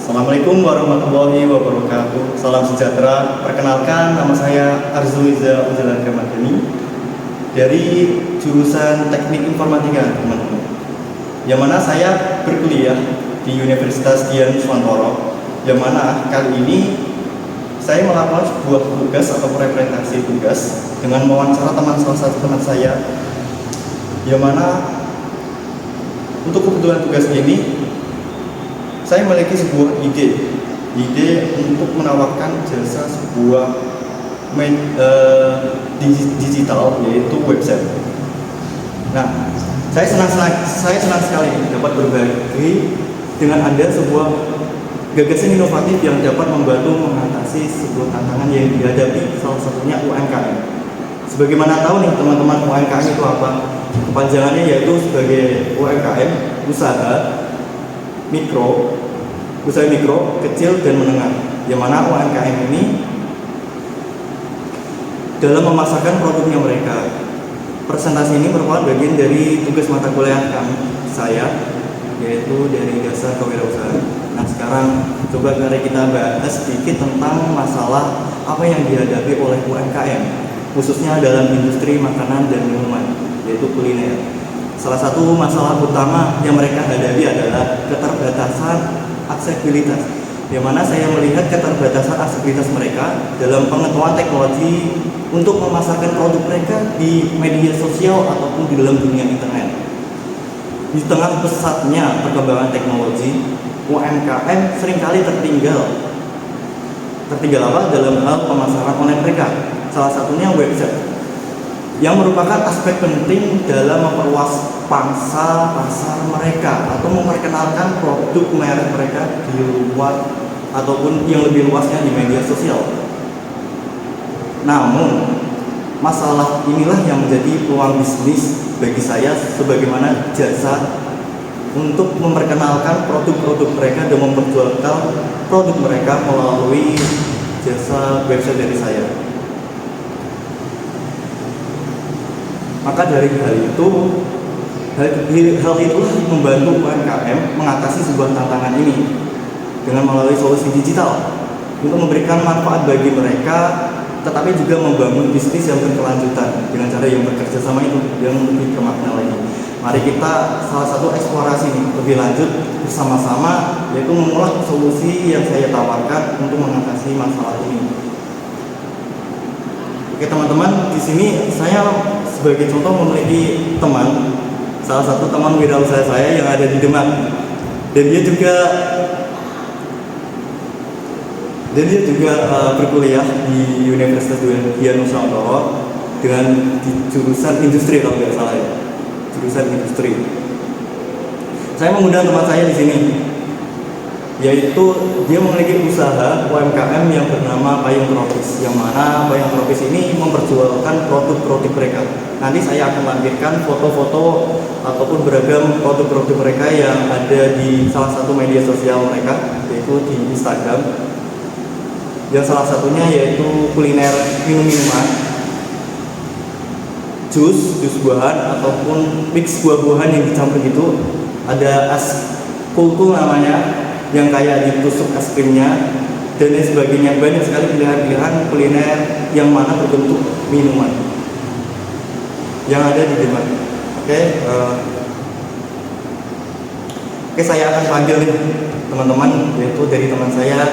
Assalamualaikum warahmatullahi wabarakatuh. Salam sejahtera. Perkenalkan, nama saya Arzuliza Uzalan Gamadani dari jurusan Teknik Informatika, teman-teman. Yang mana saya berkuliah di Universitas Dian Nuswantoro. Yang mana kali ini saya melakukan sebuah tugas atau representasi tugas dengan mewawancara salah satu teman saya. Yang mana untuk kebetulan tugas ini saya memiliki sebuah ide untuk menawarkan jasa sebuah digital, yaitu website. Nah, saya senang sekali dapat berbagi dengan Anda sebuah gagasan inovatif yang dapat membantu mengatasi sebuah tantangan yang dihadapi, salah satunya UMKM. Sebagaimana tahu nih teman-teman, UMKM itu apa? Kepanjangannya yaitu sebagai UMKM, usaha mikro, kecil dan menengah. Yang mana UMKM ini dalam memasarkan produknya mereka. Presentasi ini merupakan bagian dari tugas mata kuliah saya, yaitu dari dasar kewirausahaan. Nah, sekarang coba mari kita bahas sedikit tentang masalah apa yang dihadapi oleh UMKM, khususnya dalam industri makanan dan minuman, yaitu kuliner. Salah satu masalah utama yang mereka hadapi adalah keterbatasan aksesibilitas, yang mana saya melihat keterbatasan aksesibilitas mereka dalam pengetahuan teknologi untuk memasarkan produk mereka di media sosial ataupun di dalam dunia internet. Di tengah pesatnya perkembangan teknologi, UMKM seringkali tertinggal apa dalam hal pemasaran online mereka. Salah satunya website, yang merupakan aspek penting dalam memperluas pangsa pasar mereka atau memperkenalkan produk merek mereka di luar ataupun yang lebih luasnya di media sosial. Namun, masalah inilah yang menjadi peluang bisnis bagi saya sebagaimana jasa untuk memperkenalkan produk-produk mereka dan memperjualkan produk mereka melalui jasa website dari saya. Maka dari hal itulah membantu UMKM mengatasi sebuah tantangan ini dengan melalui solusi digital untuk memberikan manfaat bagi mereka, tetapi juga membangun bisnis yang berkelanjutan dengan cara yang bekerja sama itu yang lebih bermakna lagi. Mari kita salah satu eksplorasi nih lebih lanjut bersama-sama, yaitu mengolah solusi yang saya tawarkan untuk mengatasi masalah ini. Oke teman-teman, di sini saya sebagai contoh memiliki teman, salah satu teman wirausaha saya yang ada di Demak, dan dia juga berkuliah di Universitas Dian Nuswantoro dengan di jurusan industri kalau tidak salah ya, jurusan industri. Saya mengundang teman saya di sini, yaitu dia memiliki usaha UMKM yang bernama Payung Tropis, yang mana Payung Tropis ini memperjualkan produk-produk mereka. Nanti saya akan lampirkan foto-foto ataupun beragam produk-produk mereka yang ada di salah satu media sosial mereka, yaitu di Instagram. Yang salah satunya yaitu kuliner minum-minuman, jus buahan ataupun mix buah-buahan yang dicampur gitu. Ada es kultur namanya, yang kayak ditusuk es krimnya dan lain sebagainya. Banyak sekali pilihan-pilihan kuliner yang mana berbentuk minuman yang ada di Demak. Oke, saya akan panggil nih teman-teman, yaitu dari teman saya,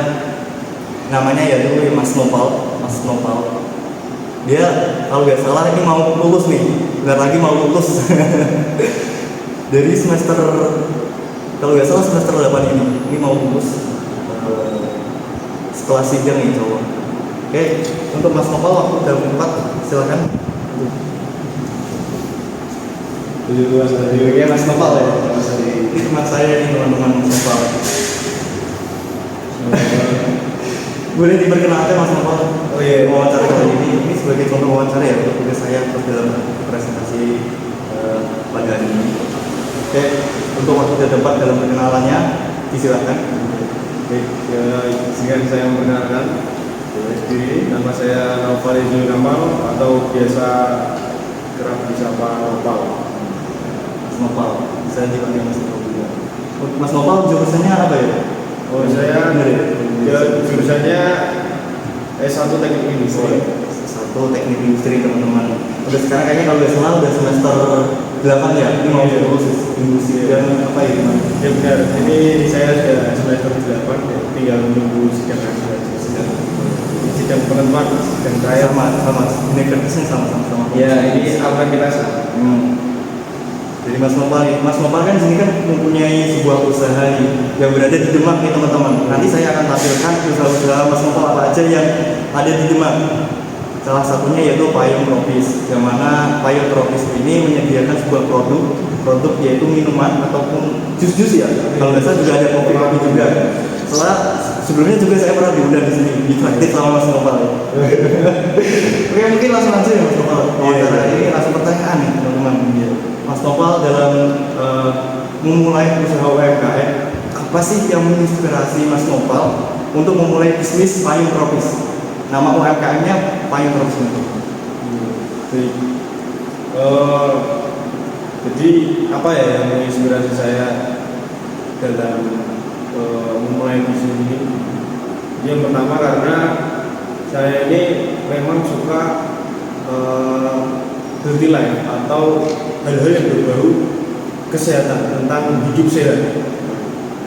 namanya yaitu Mas Nopal. Dia kalau nggak salah ini mau lulus nih, bentar lagi mau lulus dari semester, kalau nggak salah semester 8 ini mau lulus setelah sidang nih cowok. Oke, untuk Mas Nopal waktu udah 4, silakan. Tujuh Mas Nopal ya, ini ini teman saya nih, teman-teman Mas Nopal. Boleh diperkenalkan Mas Nopal? Oh iya, wawancara kali ini sebagai contoh wawancara ya untuk tugas saya dalam presentasi pada hari ini. Oke, untuk waktu dan tempat dalam perkenalannya disilakan. Oke, izinkan saya memperkenalkan diri. Nama saya Naufal Izul Kamal atau biasa kerap disapa Nopal. Mas Nopal, saya dipanggil Mas Nopal juga. Mas Nopal jurusannya apa ya? Oh, saya jurusannya S1 Teknik Industri. Satu teknik industri teman-teman. Udah sekarang kayaknya kalau nggak salah udah semester 8 ya. Ini mau lulus industri dan apa ya teman? Ya benar. Ini saya sudah semester 8, ya, tinggal menunggu sidang akhir saja. Sidang penentuan, sidang terakhir. Sama. Universitasnya sama. Ya, ini aman kita sama. Jadi Mas Nopal kan sini kan mempunyai sebuah usaha nih yang berada di Demak nih teman-teman. Nanti saya akan tampilkan usaha-usaha Mas Nopal apa aja yang ada di Demak. Salah satunya yaitu Payung Tropis, yang mana Payung Tropis ini menyediakan sebuah produk yaitu minuman ataupun jus-jus ya. Kalau nggak salah juga ada kopi-kopi juga. Sebelumnya juga saya pernah diundang di sini, ditraktir sama Mas Nopal. Oke, mungkin langsung aja ya Mas Nopal. Ini langsung pertanyaan nih teman-teman. Mas Nopal dalam memulai usaha UMKM, apa sih yang menginspirasi Mas Nopal untuk memulai bisnis Payung Tropis? Nama UMKM-nya Payung Tropis itu. Jadi apa ya yang menginspirasi saya dalam memulai bisnis ini? Yang pertama karena saya ini memang suka healthy life atau hal-hal yang berbau kesehatan, tentang hidup sehat.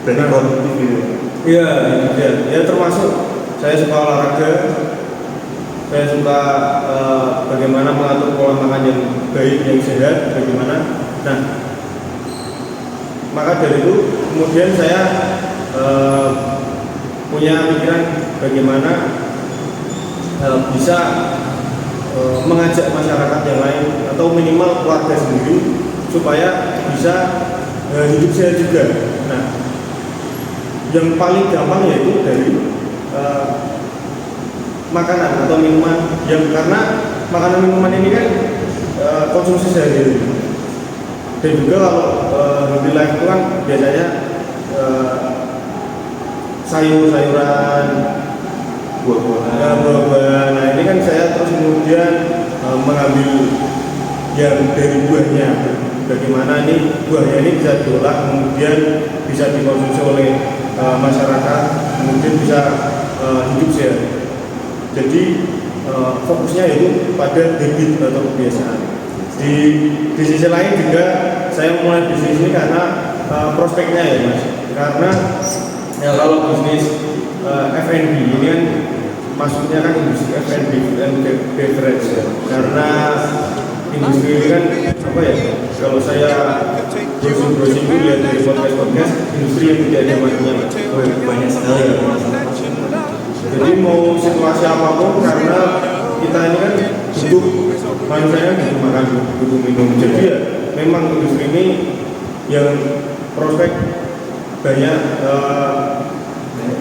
Berarti produktif gitu. Iya, termasuk saya suka olahraga, saya suka bagaimana mengatur pola makan yang baik, yang sehat, bagaimana. Nah, maka dari itu kemudian saya punya pikiran bagaimana bisa mengajak masyarakat yang lain atau minimal keluarga sendiri supaya bisa hidup sehat juga. Nah, yang paling gampang yaitu dari makanan atau minuman, yang karena makanan minuman ini kan konsumsi sehari-hari. Dan juga kalau healthy life itu kan biasanya sayur-sayuran, buah-buahan. Nah, ini kan saya terus kemudian mengambil yang dari buahnya. Bagaimana ini buahnya ini bisa diolah, kemudian bisa dikonsumsi oleh masyarakat, kemudian bisa hidup sehat. Jadi fokusnya itu pada habit atau kebiasaan. Di sisi lain juga saya mulai bisnis ini karena prospeknya ya Mas. Karena ya kalau bisnis F&B ini kan maksudnya kan industri F&B and beverage ya. Karena industri ini kan apa ya? Kalau saya browsing lihat dari podcast industri yang tidak ada matinya banyak sekali ya. Jadi mau situasi apapun, karena kita ini kan butuh manusia butuh makan, butuh minum. Jadi ya memang industri ini yang prospek banyak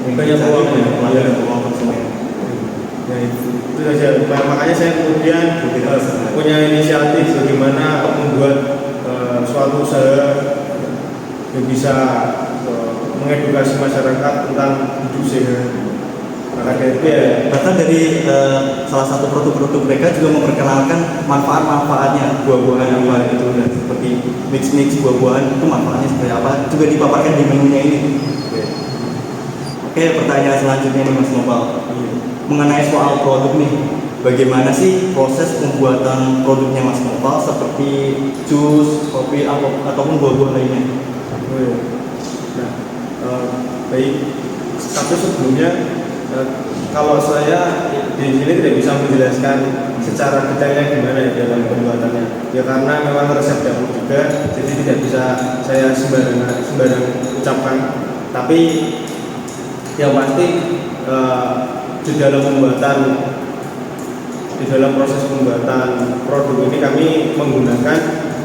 peluang konsumen. Ya itu saja. Makanya saya kemudian punya inisiatif bagaimana membuat suatu usaha yang bisa mengedukasi masyarakat tentang hidup sehat. Bahkan dari salah satu produk-produk mereka juga memperkenalkan manfaat-manfaatnya buah-buahan apa gitu, dan seperti mix buah-buahan itu manfaatnya seperti apa juga dipaparkan di menunya ini. Oke, pertanyaan selanjutnya nih Mas Nopal, mengenai soal produk nih, bagaimana sih proses pembuatan produknya Mas Nopal seperti jus, kopi ataupun buah-buah lainnya? Baik, tapi sebelumnya kalau saya di sini tidak bisa menjelaskan secara detailnya gimana ya dalam pembuatannya. Ya karena memang resep dapur juga, jadi tidak bisa saya sembarang ucapkan. Tapi yang pasti di dalam proses pembuatan produk ini kami menggunakan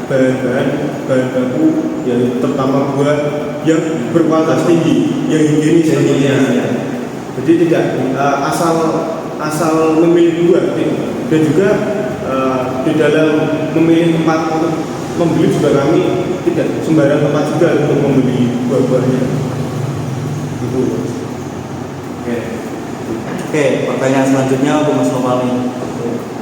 bahan baku yang terutama buah yang berkualitas tinggi, yang higienis tentunya. Jadi tidak asal memilih buah, dan juga di dalam memilih tempat untuk membeli juga kami tidak sembarang tempat juga untuk membeli buah-buahnya. Itu. Oke, pertanyaan selanjutnya untuk Mas Nopal nih.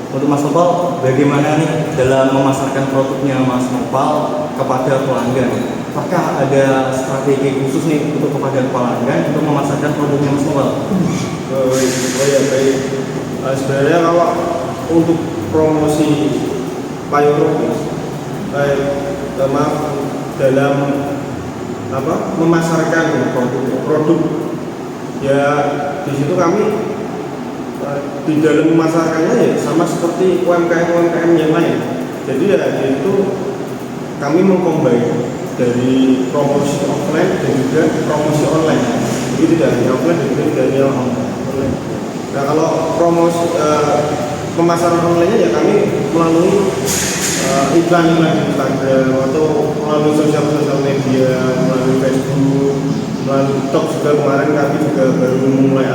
Untuk Mas Nopal, bagaimana nih dalam memasarkan produknya Mas Nopal kepada pelanggan? apakah ada strategi khusus nih untuk kepada pelanggan untuk memasarkan produknya Mas Nopal? Oh ya baik. Sebenarnya kalau untuk promosi payung tropis, maaf, dalam memasarkan produk ya di situ kami di dalam memasarkannya ya sama seperti UMKM yang lain. Jadi ya itu kami mengcombine dari promosi offline dan juga promosi online. Jadi tidak hanya offline dan juga tidak hanya online. Nah kalau promosi pemasaran online-nya ya kami melalui iklan-iklan di Instagram atau melalui sosial media, melalui Facebook, melalui TikTok juga kemarin kami juga baru mulai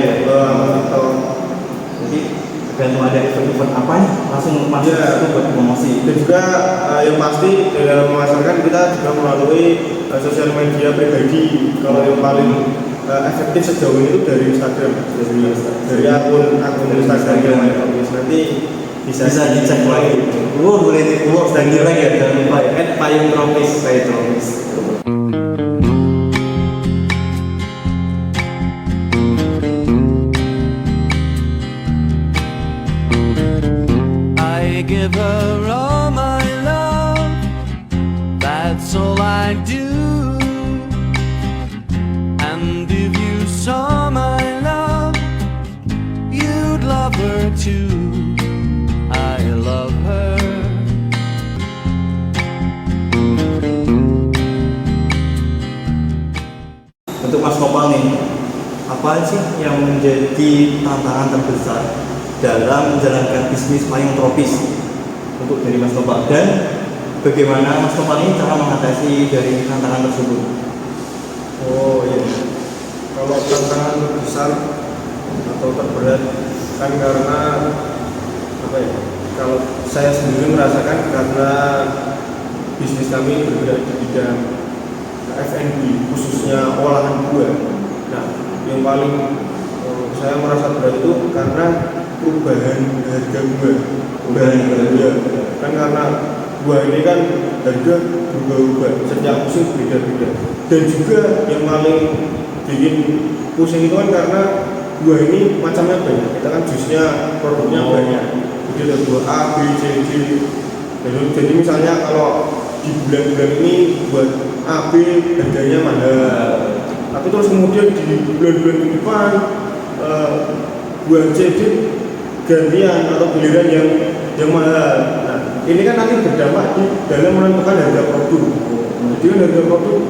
ya TikTok. Jadi tergantung ada event apa nih langsung masuk itu buat promosi. Dan juga yang pasti dalam memasarkan kita juga melalui sosial media pribadi. Kalau yang paling efektif sejauh ini itu dari Instagram, dari akun Instagram yang nanti bisa dicek lagi. Boleh di-follow dan di-like ya, jangan lupa ya. @payungtropis. I give her all my love, that's all I do. And if you saw my love, you'd love her too. I love her. Untuk Mas Nopal nih, apa sih yang menjadi tantangan terbesar dalam menjalankan bisnis payung tropis untuk dari Mas Nopal, dan bagaimana Mas Nopal ini cara mengatasi dari tantangan tersebut? Oh iya, kalau tantangan terbesar atau terberat kan karena apa ya? Kalau saya sendiri merasakan karena bisnis kami bergerak di bidang F&B, khususnya olahan buah. Nah, yang paling saya merasa berat itu karena perubahan harga buah. Kan karena buah ini kan harga berubah-ubah, setiap musim beda-beda. Dan juga yang paling bikin pusing itu kan karena buah ini macamnya banyak. Kita kan jusnya produknya banyak. Jadi ada buah A, B, C, D. Jadi misalnya kalau di bulan-bulan ini buat A, B harganya mahal. Tapi terus kemudian di bulan-bulan ke depan buah C, D gantian atau giliran yang mahal. Nah, ini kan nanti berdampak di dalam menentukan harga produk. Jadi kan harga produk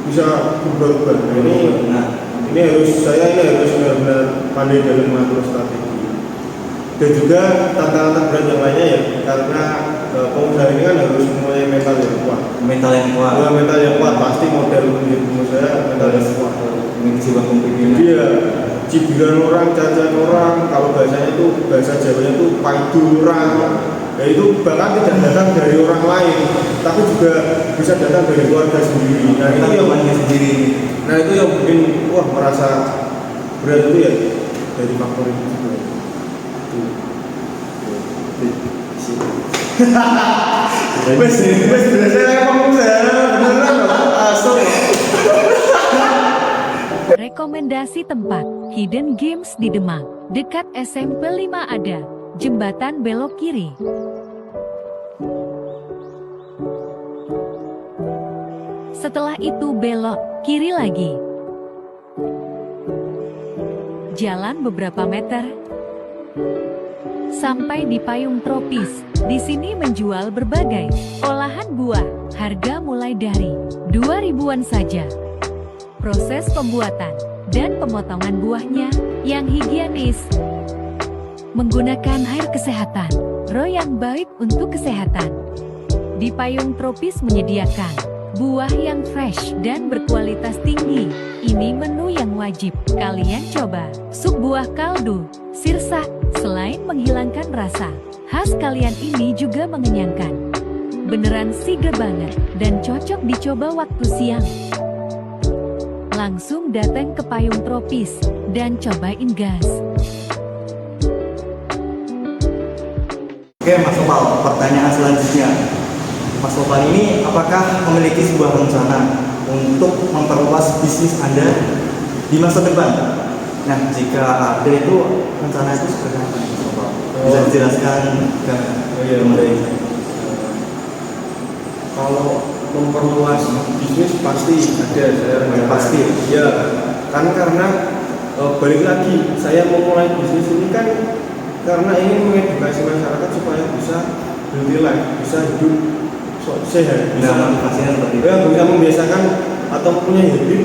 bisa berubah-ubah. Ini harus benar-benar pandai dalam mengatur strategi. Dan juga tantangan terberat yang lainnya ya karena pengusaha ini kan harus mempunyai mental yang kuat. Mental yang kuat pasti model menjadi pengusaha mental yang kuat. Mengisi waktu pikiran. Dia cibiran orang, cacian orang, kalau bahasanya itu bahasa Jawanya itu paidurang. Ya itu bahkan tidak datang dari orang lain, tapi juga bisa datang dari keluarga sendiri. Nah itu yang bikin merasa berat itu ya dari faktor itu juga. Rekomendasi tempat Hidden Games di Demak, dekat SMP 5 ada jembatan belok kiri. Setelah itu belok kiri lagi. Jalan beberapa meter sampai di payung tropis. Di sini menjual berbagai olahan buah. Harga mulai dari 2.000-an saja. Proses pembuatan dan pemotongan buahnya yang higienis. Menggunakan air kesehatan, yang baik untuk kesehatan. Di payung tropis menyediakan buah yang fresh dan berkualitas tinggi. Ini menu yang wajib kalian coba. Sup buah kaldu, sirsak, selain menghilangkan rasa khas kalian ini juga mengenyangkan. Beneran seger banget dan cocok dicoba waktu siang. Langsung datang ke payung tropis dan cobain gas. Oke Mas Nopal, pertanyaan selanjutnya. Mas Nopal ini apakah memiliki sebuah rencana untuk memperluas bisnis Anda di masa depan? Nah, jika ada itu rencana itu seperti apa, Mas Nopal? Bisa dijelaskan ke teman-teman saya? Kalau memperluas bisnis pasti ada saya rencana. Pasti. Ya, kan karena balik lagi saya memulai bisnis ini kan karena ingin mengedukasi masyarakat supaya bisa healthy life, bisa hidup sehat, bisa motivasinya seperti itu. ya, bisa membiasakan atau punya habit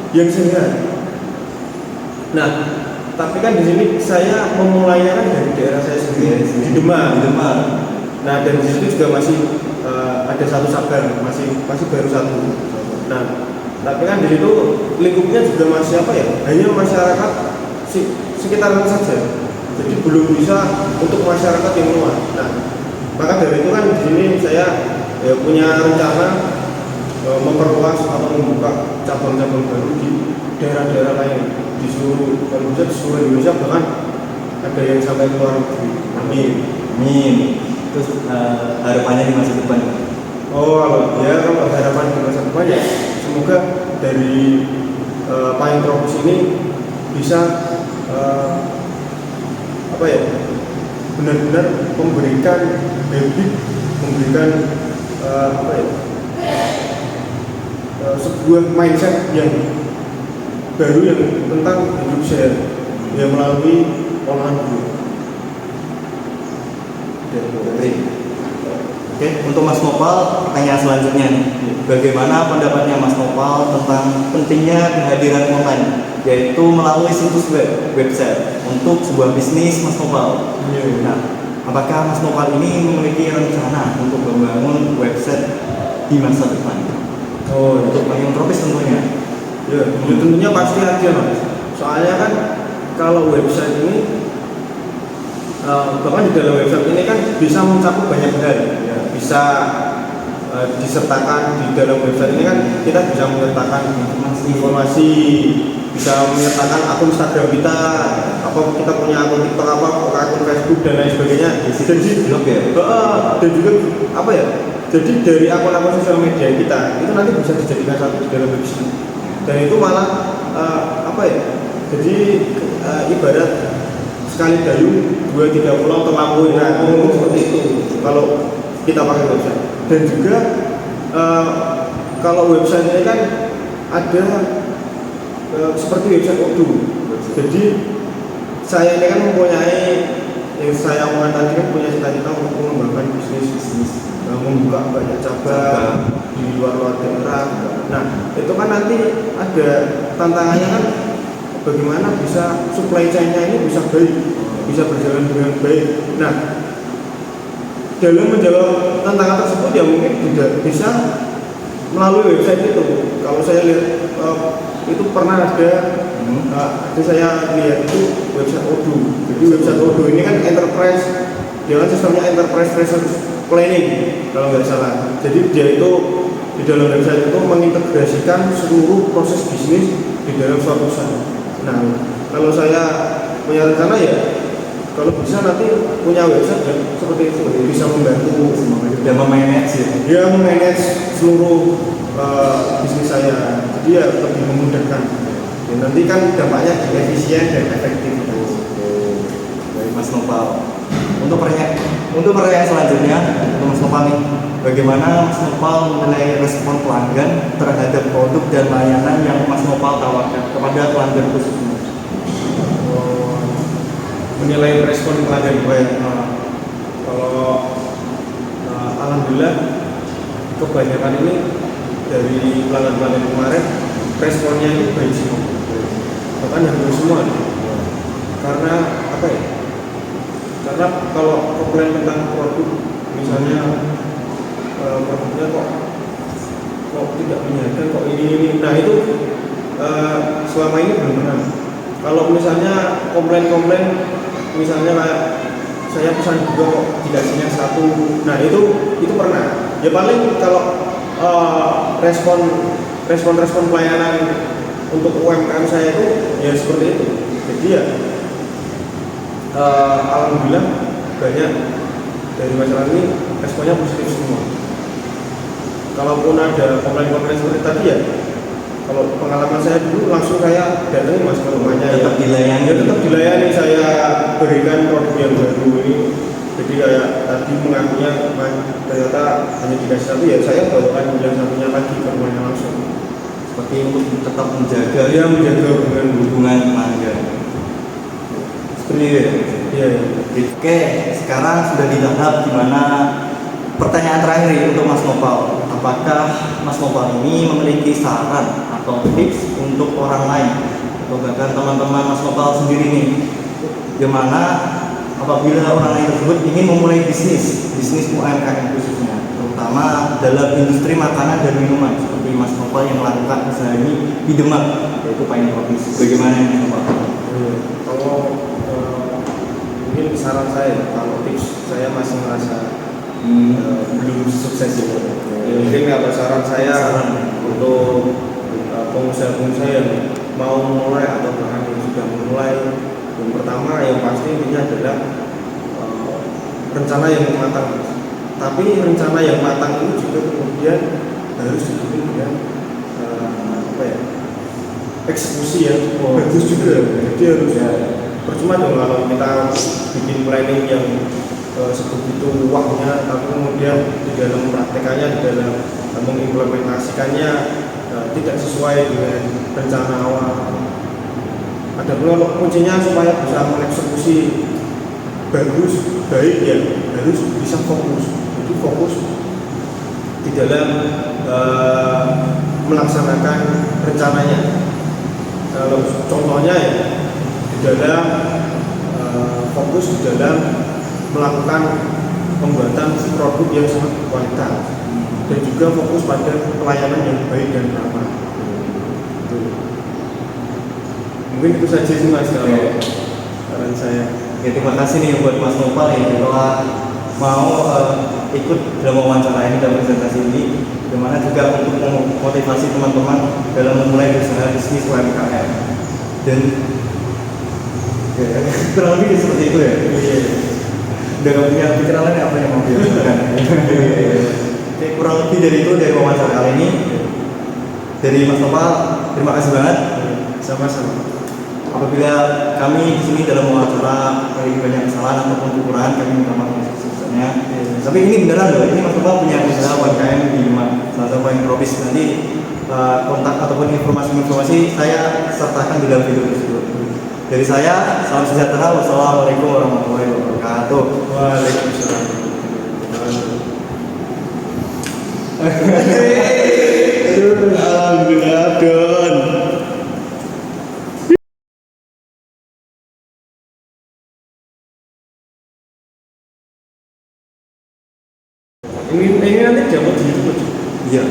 yang sehat. Nah, tapi kan di sini saya memulainya kan dari daerah saya sendiri, di Demak. Nah, dan di situ juga masih ada satu sabar, masih baru satu. Nah, tapi kan di situ lingkupnya juga masih apa ya? Hanya masyarakat sekitaran saja. Jadi belum bisa untuk masyarakat yang luas. Nah, maka dari itu kan di sini saya punya rencana memperluas atau membuka cabang-cabang baru di daerah-daerah lain di seluruh Indonesia, bahkan ada yang sampai ke luar negeri. Amin. Terus harapannya di masa depan? Kalau harapan di masa depan ya semoga dari Payung Tropis ini bisa benar-benar memberikan habit, memberikan sebuah mindset yang baru yang tentang hidup sehat yang melalui olahan buah. Oke, untuk Mas Nopal, pertanyaan selanjutnya nih. Bagaimana pendapatnya Mas Nopal tentang pentingnya kehadiran online, yaitu melalui situs website untuk sebuah bisnis Mas Nopal? Nah, apakah Mas Nopal ini memiliki rencana untuk membangun website di masa depan? Untuk Payung Tropis tentunya. Ya, tentunya pasti ada, Mas. Soalnya kan kalau website ini bahkan di dalam website ini kan bisa mencakup banyak hal, ya. Bisa disertakan di dalam website ini kan kita bisa menyertakan informasi, bisa menyertakan akun Instagram kita, apa kita punya akun TikTok, akun Facebook dan lain sebagainya. Jadi blog ya. Dan juga apa ya? Jadi dari akun-akun sosial media kita itu nanti bisa dijadikan satu di dalam website. Dan itu malah Jadi ibarat sekali dayung 2-3 pulau terlampaui. Nah, seperti itu kalau kita pakai website. Dan juga kalau website ini kan ada seperti website Odoo. Jadi saya ini kan mempunyai yang saya omongkan tadi kan punya cita-cita untuk mengembangkan bisnis, membuka banyak cabang di luar daerah. Nah, itu kan nanti ada tantangannya kan bagaimana bisa supply chain-nya ini bisa baik, bisa berjalan dengan baik. Nah, dalam menjawab tantangan tersebut ya mungkin tidak bisa melalui website itu. Kalau saya lihat itu pernah ada saya lihat itu website Odoo. Jadi website Odoo ini kan enterprise, dia kan sistemnya enterprise resource planning kalau nggak salah. Jadi dia itu di dalam website itu mengintegrasikan seluruh proses bisnis di dalam suatu usaha. Nah, kalau saya punya rencana ya kalau bisa nanti punya website ya, seperti itu bisa membantu dan memanage dia memanage seluruh bisnis saya. Jadi ya lebih memudahkan. Dan nanti kan dampaknya efisien dan efektif. Baik Mas Nopal. Untuk pertanyaan selanjutnya, untuk Mas Nopal nih, bagaimana Mas Nopal menilai respon pelanggan terhadap produk dan layanan yang Mas Nopal tawarkan kepada pelanggan khususnya? Menilai respon pelanggan kalau alhamdulillah kebanyakan ini dari pelanggan-pelanggan kemarin responnya itu baik semua, bahkan hampir semua. Karena apa ya? Karena kalau komplain tentang produk, misalnya produknya kok tidak menyenangkan, kok ini, nah itu selama ini belum pernah. Kalau misalnya komplain, misalnya kayak saya pesan juga kok dikasihnya satu, nah itu pernah. Ya paling kalau respon pelayanan untuk UMKM saya itu ya seperti itu. Jadi ya alhamdulillah banyak dari masyarakat ini responnya positif semua. kalaupun ada komplain-komplain seperti tadi ya, kalau pengalaman saya dulu langsung saya datangin mas ke rumahnya, Tetap dilayani. ya tetap dilayani, saya berikan produk yang baru ini. Jadi kayak tadi mengakunya ternyata hanya dikasih satu, ya saya bawakan yang satunya lagi ke rumahnya langsung. Seperti untuk tetap menjaga Dia menjaga hubungan. pelanggan. Seperti itu ya? Iya. Oke, sekarang sudah di tahap dimana pertanyaan terakhir nih untuk Mas Nopal. Apakah Mas Nopal ini memiliki saran atau tips untuk orang lain atau bahkan teman-teman Mas Nopal sendiri nih, gimana apabila orang lain tersebut ingin memulai bisnis UMKM khususnya, terutama dalam industri makanan dan minuman seperti Mas Nopal yang melakukan usaha ini di Demak, yaitu Pine Coffee. Bagaimana Mas Nopal? Kalau mungkin saran saya, kalau tips saya masih merasa belum sukses ya. Mungkin apa saran saya untuk pengusaha-pengusaha yang mau mulai atau bahkan yang sudah memulai, yang pertama yang pasti ini adalah rencana yang matang. Tapi rencana yang matang ini juga kemudian harus didukung dengan eksekusi ya, bagus juga. Jadi harus percuma dong kalau kita bikin planning yang sebegitu wahnya, tapi kemudian di dalam praktekannya, di dalam mengimplementasikannya tidak sesuai dengan rencana awal. Ada pula kuncinya supaya bisa mengeksekusi bagus, baik ya harus bisa fokus. Jadi fokus di dalam melaksanakan rencananya. Kalau contohnya ya di dalam fokus di dalam melakukan pembuatan produk yang sangat berkualitas dan juga fokus pada pelayanan yang baik dan ramah. Mungkin itu saja sih mas kalau saran saya. Ya, terima kasih nih buat Mas Nopal yang telah mau ikut dalam wawancara ini, dalam presentasi ini, dimana juga untuk memotivasi teman-teman dalam memulai usaha bisnis UMKM. Dan ya, kurang lebih seperti itu ya. Udah gak punya pikiran lain apa yang mau dilakukan. Oke, kurang lebih dari itu dari wawancara kali ini. Dari Mas Nopal, terima kasih banget. Sama-sama. Apabila kami di sini dalam wawancara kali banyak kesalahan ataupun kekurangan, kami minta maaf sebesar-besarnya. Tapi ini beneran loh, ini Mas Nopal punya usaha UMKM di salah satu Pine Coffee. Nanti kontak ataupun informasi-informasi saya sertakan di dalam video tersebut. Dari saya, salam sejahtera. Wassalamualaikum warahmatullahi wabarakatuh. Waalaikumsalam. Alhamdulillah, Don. Ini nanti jamu di YouTube. Iya.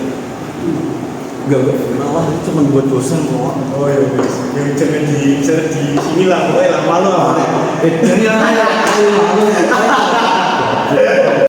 Enggak kenal itu cuma buat dosen kok. Oh iya, yang jangan di share di sini lah, pokoknya lah malu lah. Jadi